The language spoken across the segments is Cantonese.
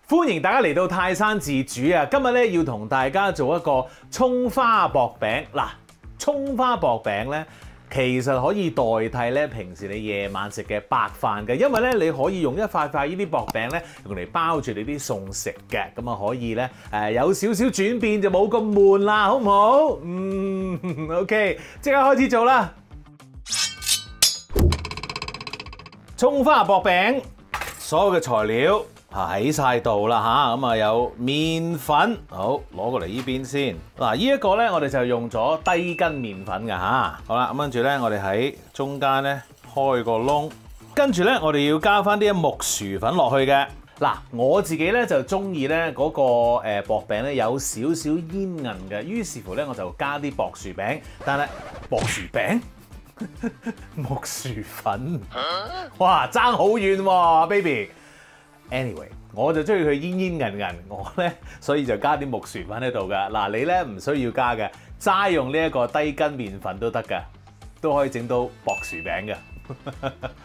歡迎大家嚟到泰山自主啊！今日咧要同大家做一個葱花薄餅。嗱，葱花薄餅咧，其實可以代替咧平時你夜晚食嘅白飯嘅，因為咧你可以用一塊塊呢啲薄餅咧用嚟包住你啲餸食嘅，咁啊可以咧有少少轉變就冇咁悶啦，好唔好？OK， 即刻開始做啦！葱花薄餅，所有嘅材料喺晒度啦嚇，咁啊有麵粉，好攞過嚟呢邊先。嗱，呢一個咧我哋就用咗低筋麵粉嘅嚇。好啦，咁跟住咧我哋喺中間咧開個窿，跟住咧我哋要加翻啲木薯粉落去嘅。嗱，我自己咧就中意咧嗰個薄餅咧有少少煙韌嘅，於是乎咧我就加啲薄薯餅，但係薄薯餅。木薯粉，哇，爭好遠喎 ，baby。Anyway， 我就中意佢煙煙韌韌，我咧所以就加啲木薯粉喺度噶。嗱，你咧唔需要加嘅，齋用呢一個低筋麵粉都得噶，都可以整到薄薯餅嘅。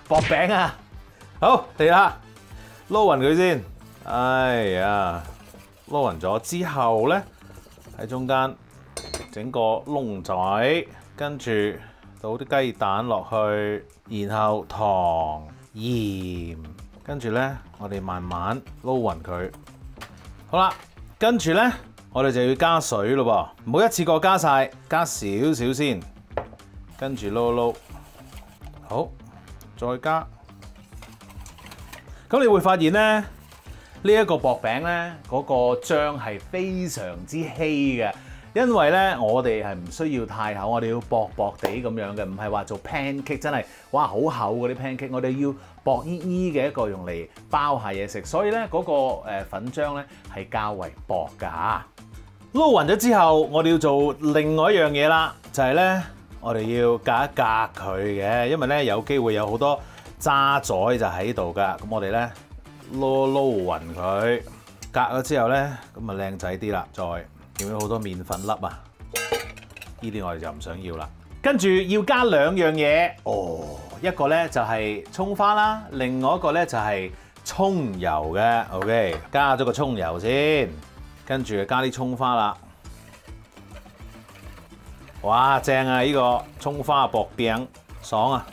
薄餅啊，好嚟啦，撈勻佢先。哎呀，撈勻咗之後咧，喺中間整個窿仔，跟住。倒啲雞蛋落去，然後糖、鹽，跟住咧，我哋慢慢撈勻佢。好啦，跟住咧，我哋就要加水咯噃，唔好一次過加晒，加少少先，跟住撈撈。好，再加。咁你會發現咧，呢一個薄餅咧，嗰個漿係非常之稀嘅。因為咧，我哋係唔需要太厚，我哋要薄薄地咁樣嘅，唔係話做 pancake 真係哇好厚嗰啲 pancake， 我哋要薄依依嘅一個用嚟包下嘢食，所以咧嗰個粉漿咧係較為薄㗎嚇。撈勻咗之後，我哋要做另外一樣嘢啦，就係咧我哋要隔一隔佢嘅，因為咧有機會有好多渣仔就喺度㗎，咁我哋咧撈勻佢，隔咗之後咧咁啊靚仔啲啦，再。見到好多麵粉粒啊！呢啲我哋就唔想要啦。跟住要加兩樣嘢，一個咧就係葱花啦，另外一個咧就係葱油嘅。OK， 加咗個葱油先，跟住加啲葱花啦。哇，正啊！呢個葱花薄餅，爽啊！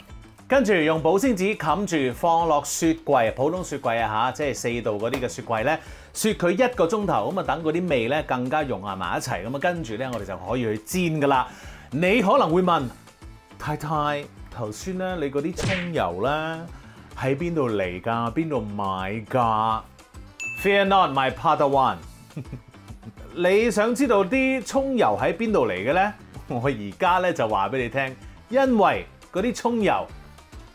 跟住用保鮮紙冚住，放落雪櫃，普通雪櫃啊嚇，即係4度嗰啲嘅雪櫃咧。雪佢1個鐘頭，咁啊等嗰啲味咧更加融合埋一齊，咁啊跟住咧我哋就可以去煎噶啦。你可能會問太太，頭先咧你嗰啲葱油咧喺邊度嚟㗎？邊度買㗎 ？Fear not, my Padawan 你想知道啲葱油喺邊度嚟嘅咧？我而家咧就話俾你聽，因為嗰啲葱油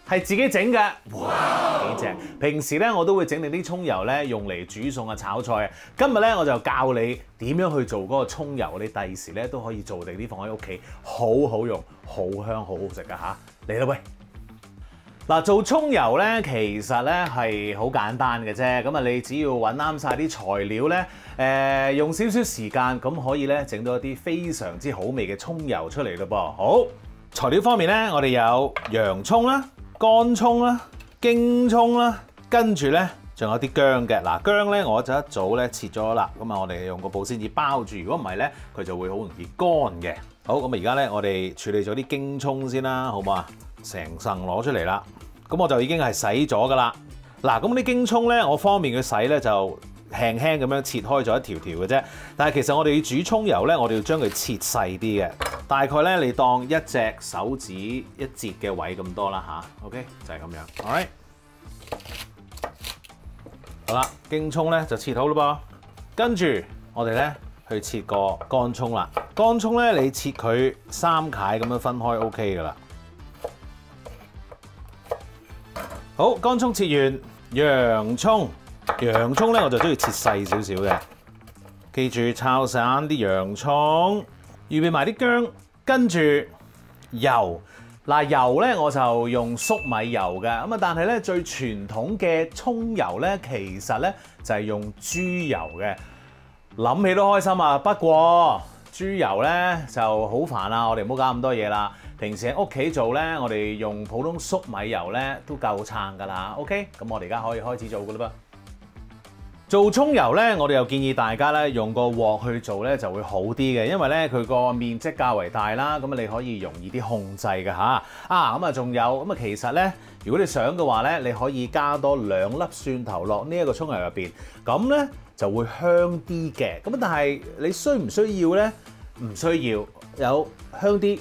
係自己整嘅，哇幾正！平時咧我都會整定啲葱油咧用嚟煮餸啊、炒菜啊。今日咧我就教你點樣去做嗰個葱油，你第時咧都可以做定啲放喺屋企，好好用、好香、好好食噶嚇！嚟啦喂！嗱，做葱油咧其實咧係好簡單嘅啫，咁啊你只要揾啱晒啲材料咧，用少少時間咁可以咧整到一啲非常之好味嘅葱油出嚟咯噃。好，材料方面咧，我哋有洋葱啦。乾葱啦、京葱啦，跟住咧仲有啲薑嘅。嗱，薑咧我就一早咧切咗啦，咁啊我哋用個保鮮紙包住，如果唔係咧佢就會好容易乾嘅。好，咁而家咧我哋處理咗啲京葱先啦，好唔好啊？成層攞出嚟啦，咁我就已經係洗咗噶啦。嗱，咁啲京葱咧我方便佢洗咧就輕輕咁樣切開咗一條條嘅啫。但係其實我哋要煮葱油咧，我哋要將佢切細啲嘅。大概咧，你當一隻手指一節嘅位咁多啦嚇 ，OK 就係咁樣。Alright， 好啦，京葱咧就切好啦噃，跟住我哋咧去切個乾葱啦。乾葱咧你切佢3塊咁樣分開 OK 噶啦。好，乾葱切完，洋葱咧我就中意切細少少嘅，記住炒散啲洋葱。預備埋啲薑，跟住油。嗱，油咧我就用粟米油嘅，咁啊但係咧最傳統嘅葱油咧，其實咧就係用豬油嘅。諗起都開心啊！不過豬油咧就好煩啦，我哋唔好搞咁多嘢啦。平時喺屋企做咧，我哋用普通粟米油咧都夠撐㗎啦。OK， 咁我哋而家可以開始做㗎啦噃。做葱油咧，我哋又建議大家咧用個鑊去做咧就會好啲嘅，因為咧佢個面積較為大啦，咁你可以容易啲控制嘅嚇。咁啊仲有咁啊，其實咧如果你想嘅話咧，你可以加多2粒蒜頭落呢一個葱油入邊，咁咧就會香啲嘅。咁但係你需唔需要咧？唔需要，有香啲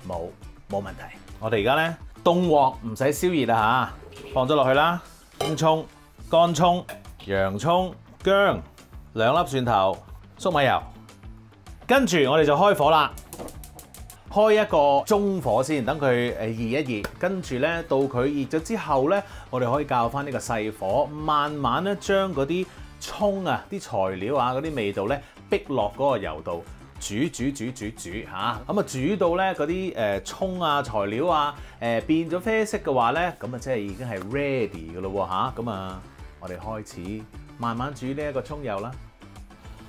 冇問題。我哋而家咧凍鑊唔使燒熱啦嚇，放咗落去啦，青葱、乾葱、洋葱、薑、2粒蒜頭、粟米油，跟住我哋就開火啦，開一個中火先，等佢熱一熱，跟住咧到佢熱咗之後咧，我哋可以較翻呢個細火，慢慢咧將嗰啲葱啊、啲材料啊、嗰啲味道咧逼落嗰個油度。煮嚇，咁啊煮到咧嗰啲葱啊材料啊變咗啡色嘅話咧，咁啊即係已經係 ready 嘅咯喎嚇，咁啊我哋開始慢慢煮呢一個葱油啦。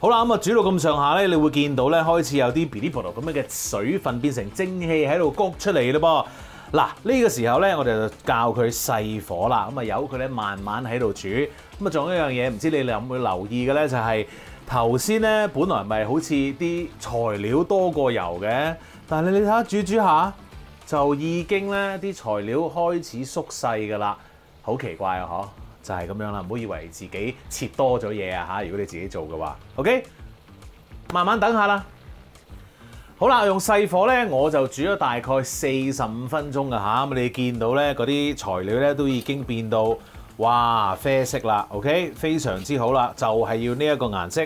好啦，咁啊煮到咁上下咧，你會見到咧開始有啲 bilibili 咁樣嘅水分變成蒸汽喺度谷出嚟咯噃。嗱呢個時候咧，我哋就教佢細火啦，咁啊由佢咧慢慢喺度煮。咁啊仲有一樣嘢，唔知你有冇留意嘅咧，就係。頭先咧，本來咪好似啲材料多過油嘅，但係你睇下煮煮下，就已經咧啲材料開始縮細㗎啦，好奇怪啊！嗬，就係咁樣啦，唔好以為自己切多咗嘢啊嚇！如果你自己做嘅話 ，OK， 慢慢等下啦。好啦，用細火咧，我就煮咗大概45分鐘㗎嚇。咁你見到咧嗰啲材料咧都已經變到。哇，啡色啦 ，OK， 非常之好啦，就係要呢一個顏色。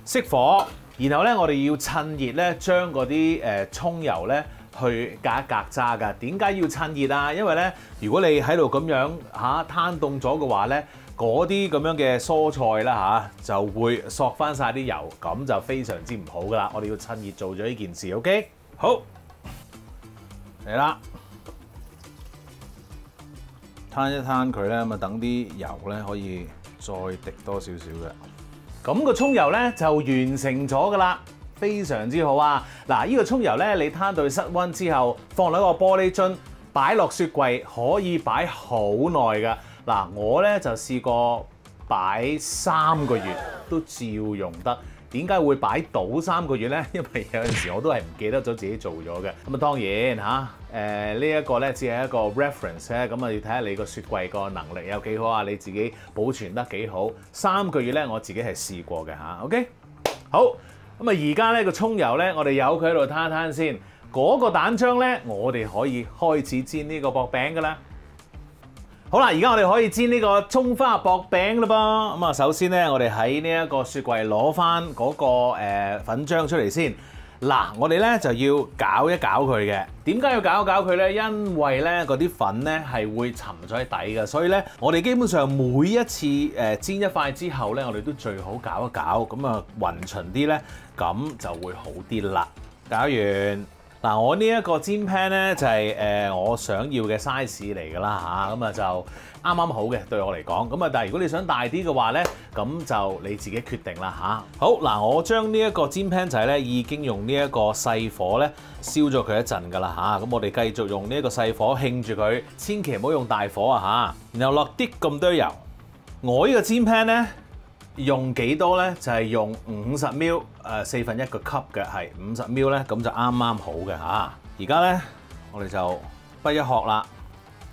熄火，然後咧我哋要趁熱咧將嗰啲葱油咧去隔一隔渣㗎。點解要趁熱啊？因為咧如果你喺度咁樣攤凍咗嘅話咧，嗰啲咁樣嘅蔬菜啦就會索翻晒啲油，咁就非常之唔好㗎啦。我哋要趁熱做咗呢件事 ，OK， 好嚟啦。攤一攤佢咧，咁啊等啲油咧可以再滴多少少嘅。咁個葱油咧就完成咗噶啦，非常之好啊！嗱，呢個葱油咧，你攤到去室溫之後，放落一個玻璃樽，擺落雪櫃可以擺好耐噶。嗱，我咧就試過擺3個月都照用得。點解會擺到3個月咧？因為有陣時我都係唔記得咗自己做咗嘅。咁啊當然呢一個咧只係一個 reference 咧，咁啊要睇下你個雪櫃個能力有幾好啊，你自己保存得幾好。3個月咧我自己係試過嘅嚇。OK， 好，咁啊而家咧個葱油咧，我哋由佢喺度攤攤先。嗰個蛋漿咧，我哋可以開始煎呢個薄餅噶啦。好啦，而家我哋可以煎呢個葱花薄餅啦噃。咁啊，首先咧，我哋喺呢一個雪櫃攞翻嗰個粉漿出嚟先。嗱，我哋咧就要攪一攪佢嘅。點解要攪一攪佢咧？因為咧嗰啲粉咧係會沉咗喺底嘅，所以咧我哋基本上每一次煎一塊之後咧，我哋都最好攪一攪，咁啊勻循啲咧，咁就會好啲啦。攪完。嗱，我呢一個煎 pan 咧就係我想要嘅 size 嚟㗎啦嚇，咁啊就啱啱好嘅對我嚟講。咁啊，但係如果你想大啲嘅話咧，咁就你自己決定啦嚇。好，嗱，我將呢一個煎 pan 仔咧已經用呢一個細火咧燒咗佢一陣㗎啦嚇。咁我哋繼續用呢一個細火興住佢，千祈唔好用大火啊嚇。然後落啲咁多油，我呢個煎 pan 咧。用幾多咧？就係用50 ml 1/4個 cup 嘅，係50 ml 咧，咁就啱啱好嘅嚇。而家咧，我哋就不一殼啦，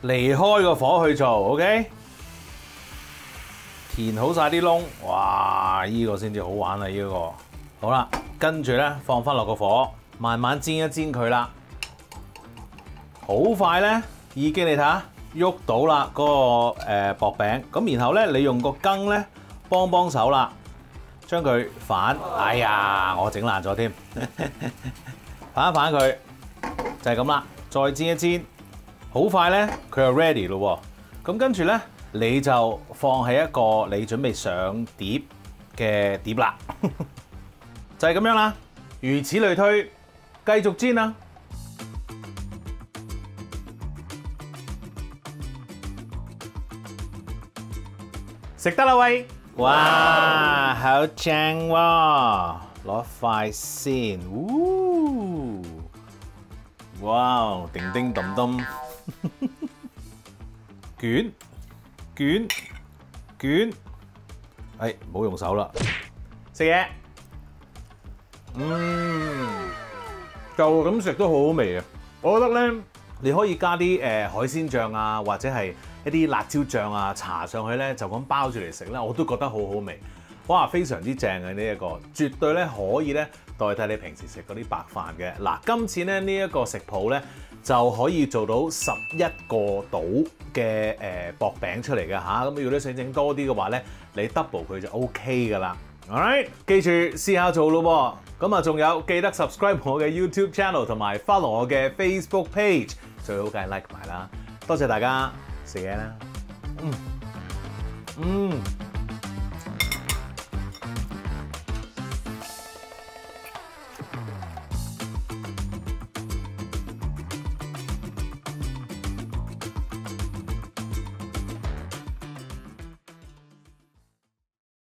離開個火去做 ，OK？ 填好晒啲窿，哇！依個先至好玩啊！依個好啦，跟住咧放翻落個火，慢慢煎一煎佢啦。好快咧，已經你睇下喐到啦嗰個薄餅。咁然後咧，你用個羹咧。幫手啦，將佢反，哎呀，我整爛咗添，反一反佢，就係咁啦。再煎一煎，好快咧，佢就 ready 咯喎。咁跟住咧，你就放喺一個你準備上碟嘅碟啦，就係咁樣啦。如此類推，繼續煎啦。食得啦喂！哇，好正喎！攞塊先，哇，叮叮咚咚，捲，唔好用手啦，食嘢，就咁食都好好味嘅。我覺得咧，你可以加啲海鮮醬啊，或者係一啲辣椒醬啊，搽上去咧，就咁包住嚟食咧，我都覺得好好味。哇，非常之正嘅呢一個，絕對咧可以咧代替你平時食嗰啲白飯嘅。嗱，今次咧呢一個食譜咧就可以做到11個到嘅薄餅出嚟嘅嚇。咁如果你想整多啲嘅話咧，你 double 佢就 OK 噶啦。Alright， 記住試下做咯喎。咁啊，仲有記得 subscribe 我嘅 YouTube channel 同埋 follow 我嘅 Facebook page， 最好梗係 like 埋啦。多謝大家食嘢啦。